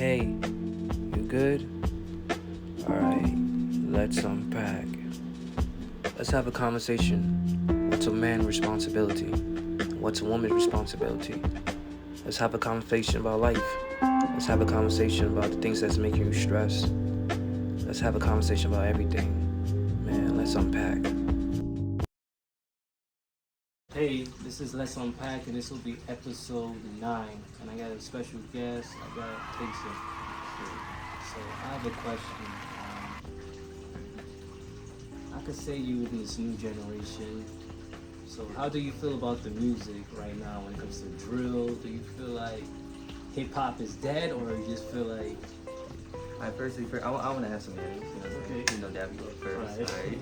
Hey, you good? Alright, let's unpack. Let's have a conversation. What's a man's responsibility? What's a woman's responsibility? Let's have a conversation about life. Let's have a conversation about the things that's making you stress. Let's have a conversation about everything. Man, let's unpack. Hey, this is Let's Unpack, and this will be episode 9. And I got a special guest. I got kaysin. So I have a question. I could say you in this new generation. So how do you feel about the music right now when it comes to drill? Do you feel like hip hop is dead, or you just feel like? Alright, firstly, I want to have some names. Okay. That we go first. Right.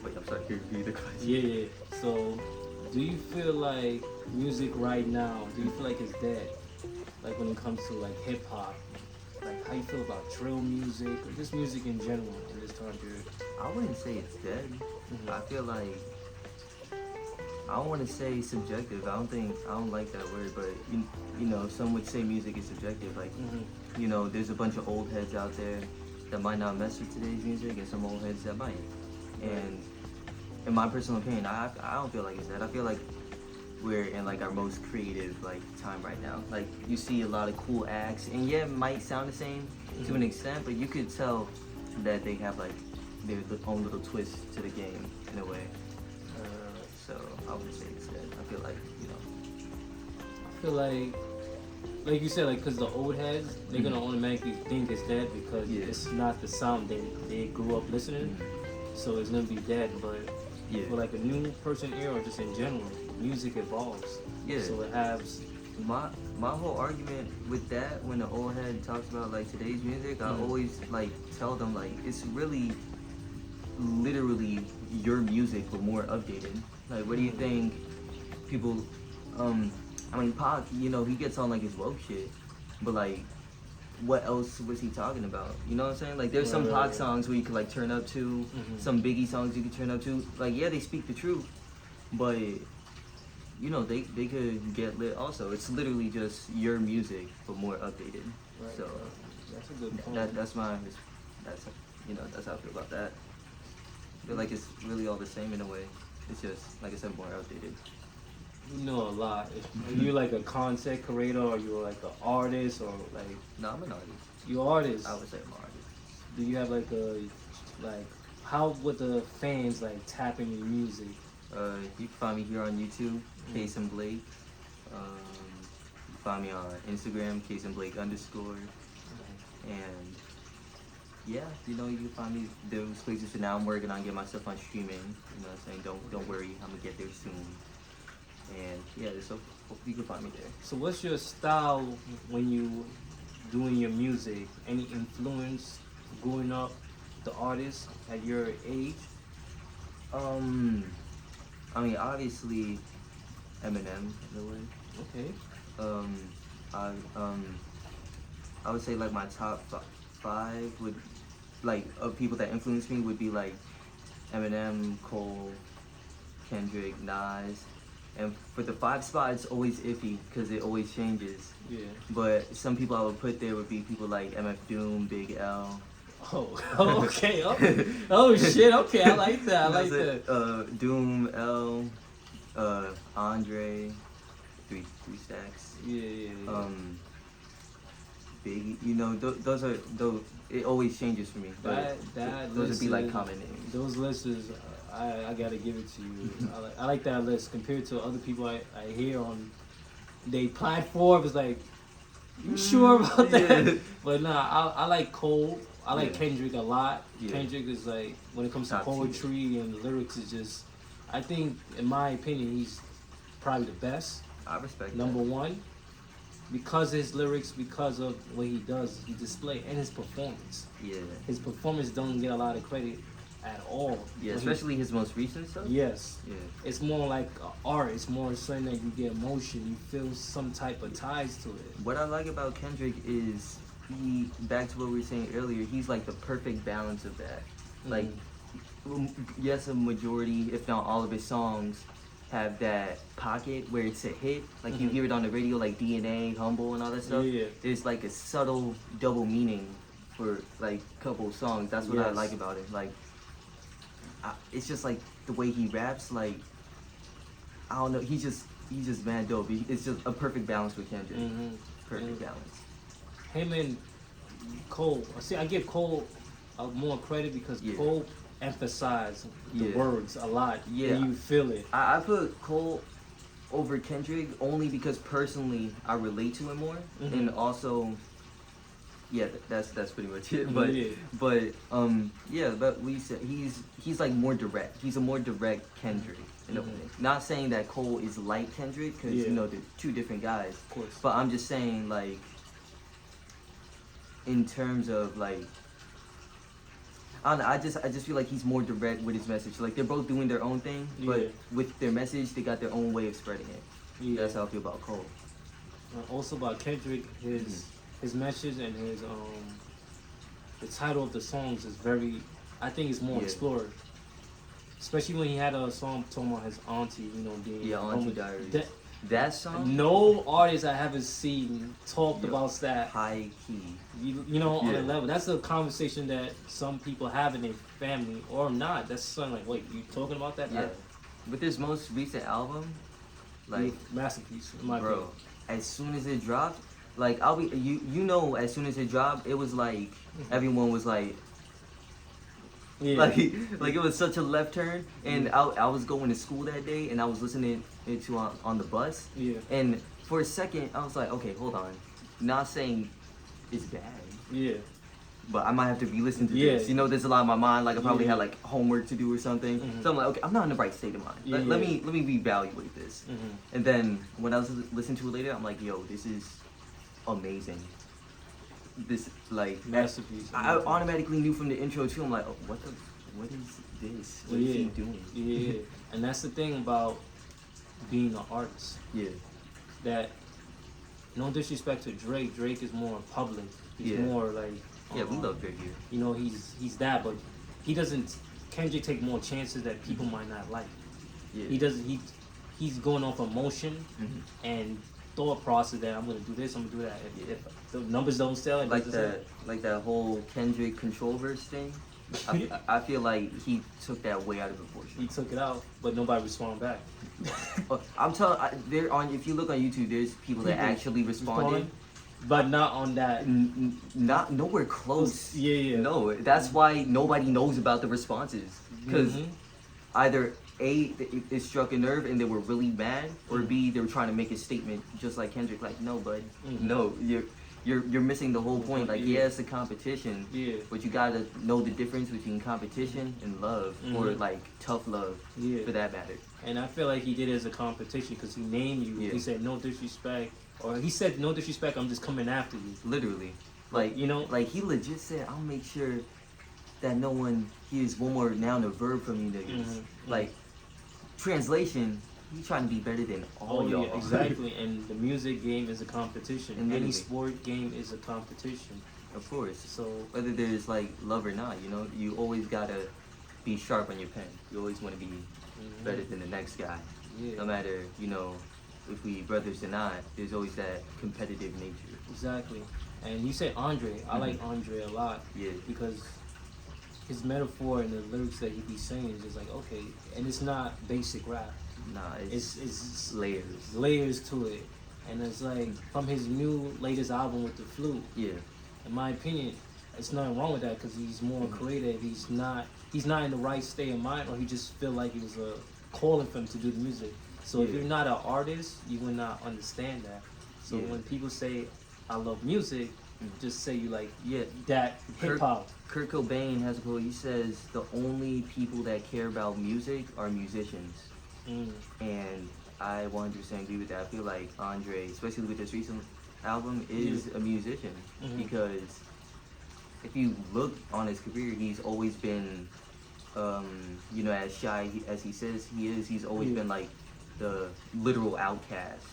Wait, I'm sorry. Repeat the question. Yeah. So, do you feel like music right now? Do you feel like it's dead? Like when it comes to like hip hop, like how you feel about drill music or just music in general in this time period? I wouldn't say it's dead. Mm-hmm. I feel like I don't want to say subjective. I don't like that word, but some would say music is subjective. Like, there's a bunch of old heads out there that might not mess with today's music, and some old heads that might. And in my personal opinion, I don't feel like it's dead. I feel like we're in like our most creative like time right now. Like you see a lot of cool acts, and yeah, it might sound the same to an extent, but you could tell that they have like their own little twist to the game in a way. So I wouldn't say it's dead. I feel like I feel like you said, like, because the old heads, they're gonna automatically think it's dead because it's not the sound they grew up listening. So it's gonna be dead. But for like a new person here or just in general, music evolves. Yeah. So it has. My whole argument with that, when the old head talks about like today's music, I always like tell them like it's really literally your music but more updated. Like, what do you think people? I mean, Pac, he gets on like his woke shit, but like, what else was he talking about? You know what I'm saying? Like, there's some Pac songs where you could like turn up to, some Biggie songs you could turn up to. Like, yeah, they speak the truth, but they could get lit also. It's literally just your music but more updated. Right, so that's a good point. that's how I feel about that. I feel like it's really all the same in a way. It's just, like I said, more outdated. You know a lot. Are you like a content creator, or you're like an artist, or like? No, I'm an artist. You're artist. I would say I'm an artist. Do you have how would the fans like tap into your music? You can find me here on YouTube, Kaysin Blake. You can find me on Instagram, Kaysin Blake _. And yeah, you can find me those places. So now I'm working on getting myself on streaming. You know what I'm saying? Don't worry, I'm gonna get there soon. And yeah, so hopefully you can find me there. So what's your style when you doing your music? Any influence growing up, the artist at your age? I mean, obviously, Eminem in a way. Okay. I would say like my top 5 would, like, of people that influenced me would be like Eminem, Cole, Kendrick, Nas. And for the 5 spot, it's always iffy because it always changes. Yeah. But some people I would put there would be people like MF Doom, Big L. Oh, okay. Oh shit. Okay, I like that. I like that. Doom, L, Andre, three stacks. Yeah. Biggie. Those are those. It always changes for me. Those would be like common names. Those lists is. I gotta give it to you. I like that list compared to other people I hear on they platform. It's like, you sure about that? Yeah. But nah, I like Cole. I like Kendrick a lot. Yeah. Kendrick is like, when it comes to Top poetry and lyrics, is just, I think, in my opinion, he's probably the best. I respect Number that. 1, because of his lyrics, because of what he does, he display, and his performance. Yeah. His performance don't get a lot of credit at all. Yeah, especially his most recent stuff. Yes. Yeah. It's more like art. It's more something that you get emotion. You feel some type of ties to it. What I like about Kendrick is back to what we were saying earlier, he's like the perfect balance of that. Like, yes, a majority, if not all of his songs have that pocket where it's a hit. Like you Mhm. hear it on the radio, like DNA, Humble, and all that stuff. Yeah. There's like a subtle double meaning for like couple songs. That's what I like Yes. about it. Like it's just like the way he raps. Like I don't know. He's just mad dope. It's just a perfect balance with Kendrick. Mhm. Perfect Mhm. balance. Him and Cole. See, I give Cole more credit because Yeah. Cole emphasized the Yeah. words a lot. Yeah. And you feel it. I put Cole over Kendrick only because personally I relate to him more, Mhm. and also, yeah, that's pretty much it. Yeah. But we said he's like more direct. He's a more direct Kendrick in a way. Not saying that Cole is like Kendrick because Yeah. you know they're two different guys. Of course. But I'm just saying like in terms of like. I don't know, I just feel like he's more direct with his message. Like they're both doing their own thing, but Yeah. with their message, they got their own way of spreading it. Yeah. That's how I feel about Cole. Also about Kendrick, his message and his the title of the songs is very, I think it's more Yeah. explored. Especially when he had a song talking about his auntie, you know, being Yeah, Auntie Diaries. That song, No artist I haven't seen talked Yo, about that. high key. You know, on Yeah. a level. That's a conversation that some people have in their family or not. That's something like, wait, you talking about that? Yeah. With this most recent album, like Masterpiece, in my bro, opinion. as soon as it dropped, like I'll be you know as soon as it dropped, it was like everyone was like Yeah. like it was such a left turn, and I was going to school that day, and I was listening it to on the bus, Yeah. and for a second I was like, okay, hold on, not saying it's bad, Yeah. but I might have to re-listen to Yeah. this. You know, there's a lot in my mind. Like I probably Yeah. had like homework to do or something. Mhm. So I'm like, okay, I'm not in the right state of mind. Yeah. Let me reevaluate this. Mhm. And then when I was listening to it later, I'm like, yo, this is amazing. This like Masterpiece. I automatically knew from the intro too. I'm like, oh, what is this? What is he doing? Yeah. And that's the thing about being an artist. Yeah. That no disrespect to Drake. Drake is more public. He's Yeah. more like Yeah, we love Drake here. You know, he's that, but he doesn't. Kendrick take more chances that people might not like. Yeah. He doesn't. He's going off emotion Mhm. and thought process that I'm gonna do this, I'm gonna do that. If the numbers don't sell, it Like doesn't sell. like that whole Kendrick control verse thing. I feel like he took that way out of proportion. He took it out, but nobody responded back. I'm telling there on if you look on YouTube, there's people that actually responded. But not on that. Not nowhere close. Yeah, yeah. No, that's why nobody knows about the responses because Mhm. either A, it struck a nerve and they were really mad, or B, they were trying to make a statement just like Kendrick, like, no, bud, no, you're missing the whole point. Like, yeah, it's a competition, Yeah. but you gotta know the difference between competition and love, or like tough love, Yeah. for that matter. And I feel like he did it as a competition because he named you. Yeah. He said no disrespect, or he said no disrespect. I'm just coming after you. Literally, like You know? like he legit said, I'll make sure that no one hears one more noun or verb from you niggas. Mhm. Like, translation, you trying to be better than all Oh y'all. yeah, exactly. And the music game is a competition. And Any literally. sport game is a competition. Of course. So Whether there's like love or not, you know, you always gotta be sharp on your pen. You always want to be better than the next guy. yeah, No matter, you know, if we brothers or not, there's always that competitive nature. exactly. And you said Andre. I like Andre a lot. Yeah. Because his metaphor and the lyrics that he be saying is just like okay, and it's not basic rap. Nah, It's layers. layers to it, and it's like from his new latest album with the flute. Yeah. In my opinion, it's nothing wrong with that because he's more creative. He's not in the right state of mind, or he just feel like it was a calling for him to do the music. So if Yeah. you're not an artist, you will not understand that. So Yeah. when people say I love music, just say you like Yeah. that hip hop. Kurt Cobain has a quote. He says, "The only people that care about music are musicians." Mm. And I 100% agree with that. I feel like Andre, especially with this recent album, is a musician because if you look on his career, he's always been, you know, as shy as he says he is. He's always been like the literal outcast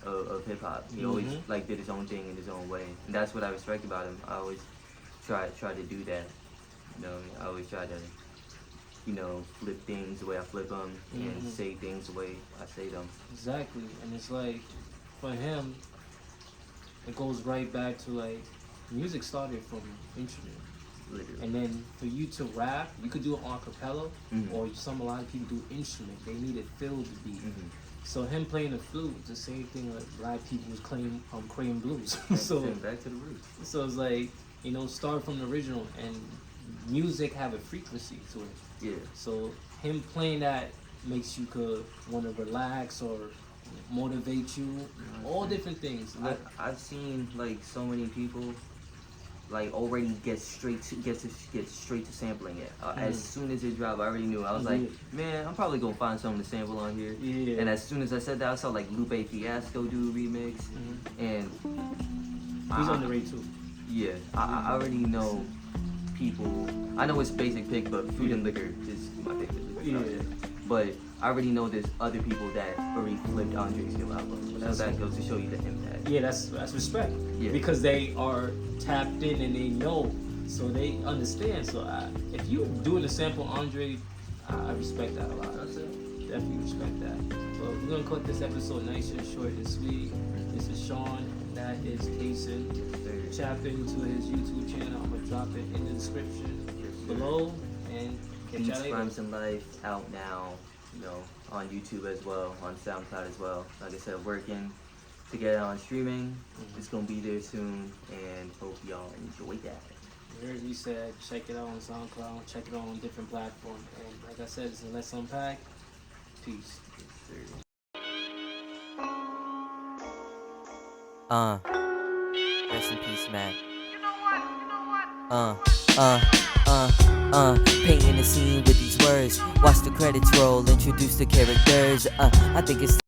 of hip hop. He always like did his own thing in his own way, and that's what I respect about him. I always try to do that. You know, I always try to flip things the way I flip them and say things the way I say them. Exactly, and it's like for him, it goes right back to like music started from instrument, Literally. and then for you to rap, you could do it a cappella, or a lot of people do instrument. They need it filled to beat. So him playing the flute, it's the same thing like black people was playing Korean blues. So back to the roots. so it's like start from the original, and music have a frequency to it. Yeah. So him playing that makes you could want to relax or motivate you, all different things. I've seen like so many people like already get straight to sampling it. As soon as it dropped, I already knew. I was like, man, I'm probably gonna find something to sample on here. Yeah. And as soon as I said that, I saw like Lupe Fiasco do a remix, and He's underrated too. yeah, I already know people. I know it's basic pick, but Food and Liquor is my favorite. Yeah. But I already know there's other people that already flipped Andre's new album. So that goes to show you the impact. Yeah, that's respect. Yeah. Because they are tapped in and they know, so they understand. So if you're doing a sample Andre, I respect that a lot. Definitely respect that. But we're gonna cut this episode nice and short and sweet. This is Sean, and that is Kaysin. Tap into his YouTube channel. I'm gonna drop it in the description below. And catch Beats, y'all later. Rhymes, and Life out now, on YouTube as well, on SoundCloud as well. Like I said, working to get it on streaming. It's gonna be there soon, and hope y'all enjoy that. You heard me said, check it out on SoundCloud, check it out on different platforms. And like I said, it's a Let's Unpack. Peace. Rest in peace, man. Painting the scene with these words. Watch the credits roll, introduce the characters. I think it's